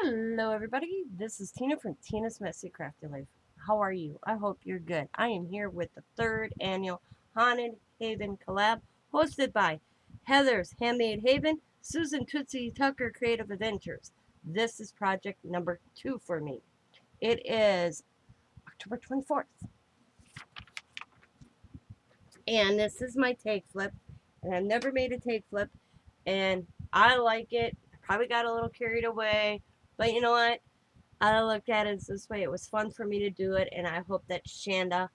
Hello everybody, this is Tina from Tina's Messy Crafty Life. How are you? I hope you're good. I am here with the third annual Haunted Haven Collab hosted by Heather's Handmade Haven, Susan Tootsie Tucker Creative Adventures. This is project number 2 for me. It is October 24th. And this is my take flip. And I've never made a take flip. And I like it. I probably got a little carried away. But you know what? I looked at it this way. It was fun for me to do it, and I hope that Shanda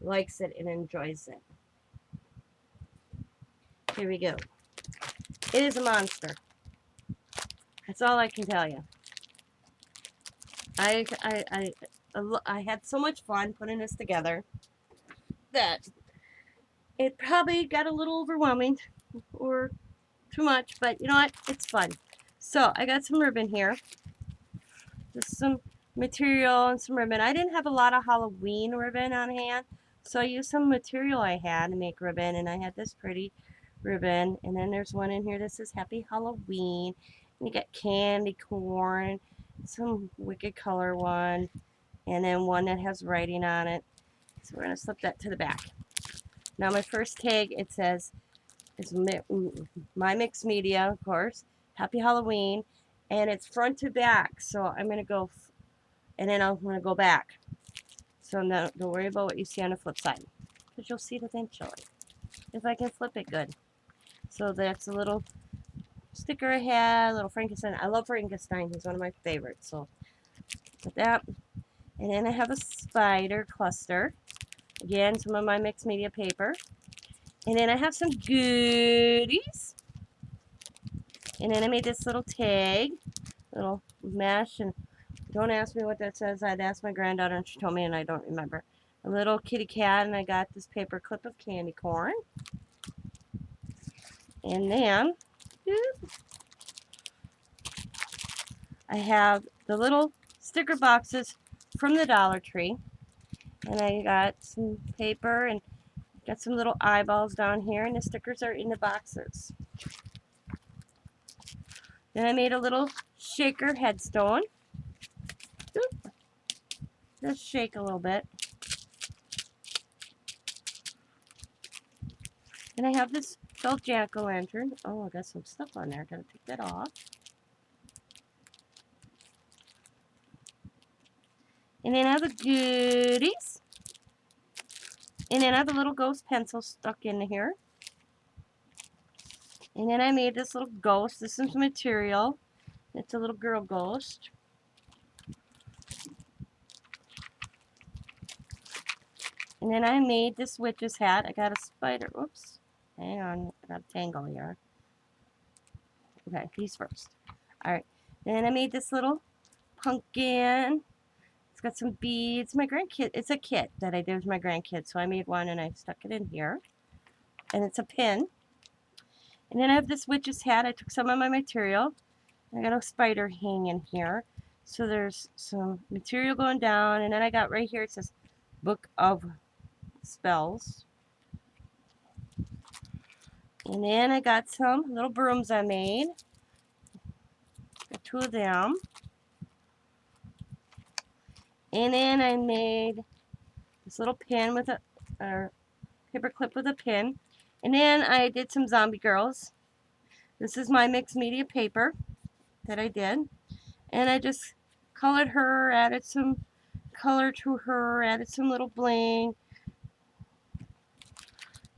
likes it and enjoys it. Here we go. It is a monster. That's all I can tell you. I had so much fun putting this together that it probably got a little overwhelming or too much, but you know what? It's fun. So I got some ribbon here. Just some material and some ribbon. I didn't have a lot of Halloween ribbon on hand, so I used some material I had to make ribbon, and I had this pretty ribbon. And then there's one in here that says Happy Halloween. And you got candy corn, some wicked color one, and then one that has writing on it. So we're going to slip that to the back. Now my first tag, it says, is my mixed media, of course, Happy Halloween, and it's front to back. So I'm going to go, and then I'm going to go back. So no, don't worry about what you see on the flip side, because you'll see it eventually, if I can flip it good. So that's a little sticker I had, a little Frankenstein. I love Frankenstein. He's one of my favorites. So put that. And then I have a spider cluster. Again, some of my mixed media paper. And then I have some goodies. And then I made this little tag, little mesh. And don't ask me what that says. I'd asked my granddaughter and she told me and I don't remember. A little kitty cat, and I got this paper clip of candy corn. And then I have the little sticker boxes from the Dollar Tree. And I got some paper and got some little eyeballs down here, and the stickers are in the boxes. Then I made a little shaker headstone. Just shake a little bit. And I have this felt jack-o'-lantern. Oh, I got some stuff on there. Gotta take that off. And then I have the goodies. And then I have a little ghost pencil stuck in here. And then I made this little ghost. This is material. It's a little girl ghost. And then I made this witch's hat. I got a spider. Oops. Hang on. I got a tangle here. Okay, these first. Alright. Then I made this little pumpkin. It's got some beads. My grandkid, it's a kit that I did with my grandkids. So I made one and I stuck it in here. And it's a pin. And then I have this witch's hat. I took some of my material. I got a spider hanging here. So there's some material going down. And then I got right here, it says Book of Spells. And then I got some little brooms I made. Got 2 of them. And then I made this little pin with a paper clip with a pin. And then I did some zombie girls. This is my mixed media paper that I did. And I just colored her, added some color to her, added some little bling.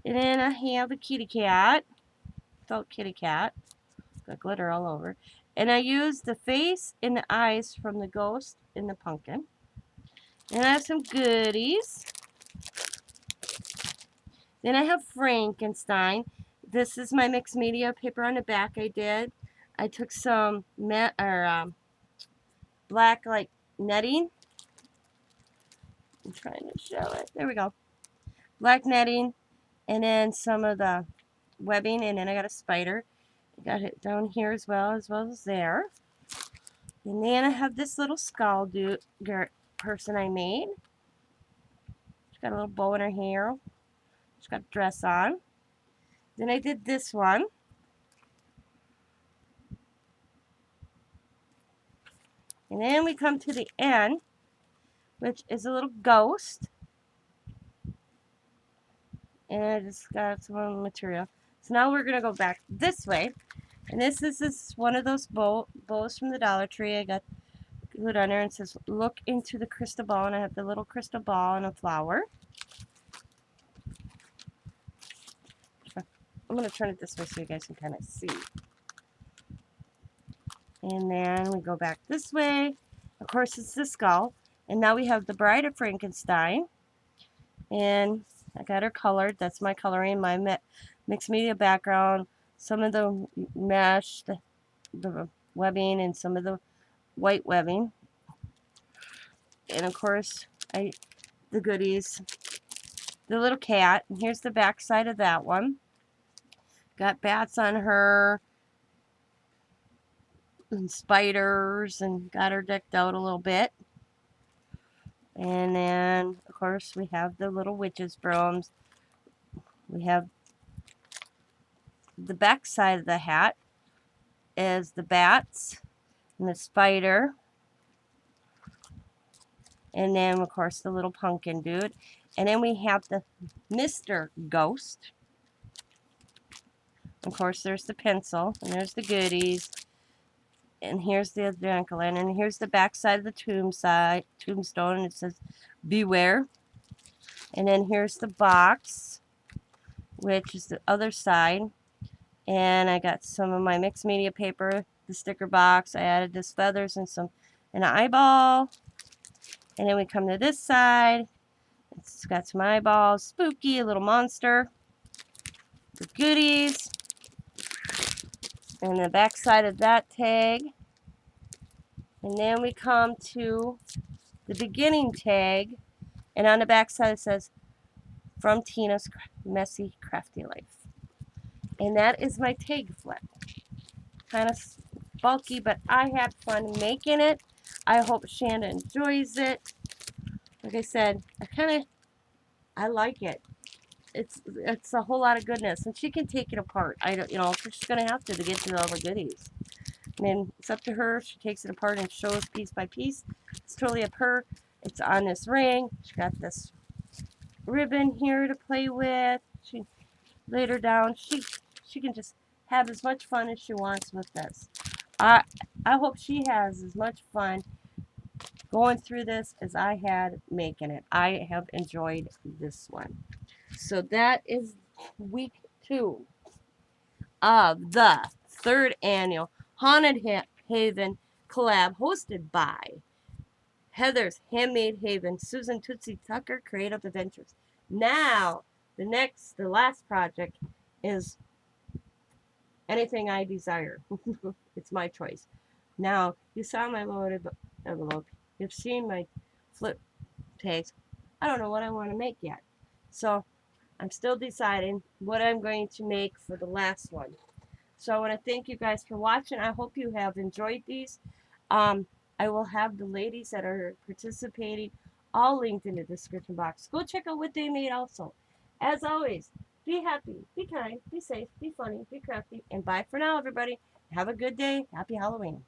And then I have a kitty cat, felt kitty cat, got glitter all over. And I used the face and the eyes from the ghost in the pumpkin. And I have some goodies. Then I have Frankenstein. This is my mixed media paper on the back I did. I took some black like netting. I'm trying to show it. There we go. Black netting, and then some of the webbing, and then I got a spider. I got it down here as well as there. And then I have this little skull person I made. She's got a little bow in her hair. She's got a dress on. Then I did this one. And then we come to the end, which is a little ghost. And I just got some more material. So now we're going to go back this way. And this is one of those bows from the Dollar Tree. I got glued on there and it says, look into the crystal ball. And I have the little crystal ball and a flower. I'm going to turn it this way so you guys can kind of see. And then we go back this way. Of course, it's the skull. And now we have the Bride of Frankenstein. And I got her colored. That's my coloring, my mixed media background. Some of the mesh, the webbing, and some of the white webbing. And of course, the goodies. The little cat. And here's the back side of that one. Got bats on her. And spiders, and got her decked out a little bit. And then, of course, we have the little witch's brooms. We have the back side of the hat is the bats and the spider. And then, of course, the little pumpkin dude. And then we have the Mr. Ghost. Of course, there's the pencil, and there's the goodies. And here's the adrenaline, and here's the back side of the tombstone, and it says, beware. And then here's the box, which is the other side. And I got some of my mixed media paper, the sticker box. I added this feathers and an eyeball. And then we come to this side. It's got some eyeballs, spooky, a little monster. The goodies. And the back side of that tag. And then we come to the beginning tag. And on the back side it says, from Tina's Messy Crafty Life. And that is my tag flip. Kind of bulky, but I had fun making it. I hope Shanda enjoys it. Like I said, I like it. It's a whole lot of goodness, and she can take it apart. I don't, she's gonna have to get to all the goodies. And then it's up to her. She takes it apart and shows piece by piece. It's totally up her. It's on this ring. She got this ribbon here to play with. She laid her down. She can just have as much fun as she wants with this. I hope she has as much fun going through this as I had making it. I have enjoyed this one. So that is week 2 of the 3rd annual Haunted Haven collab hosted by Heather's Handmade Haven, Susan Tootsie Tucker Creative Adventures. Now, the last project is anything I desire. It's my choice. Now, you saw my loaded envelope. You've seen my flip tags. I don't know what I want to make yet. So, I'm still deciding what I'm going to make for the last one. So I want to thank you guys for watching. I hope you have enjoyed these. I will have the ladies that are participating all linked in the description box. Go check out what they made also. As always, be happy, be kind, be safe, be funny, be crafty, and bye for now, everybody. Have a good day. Happy Halloween.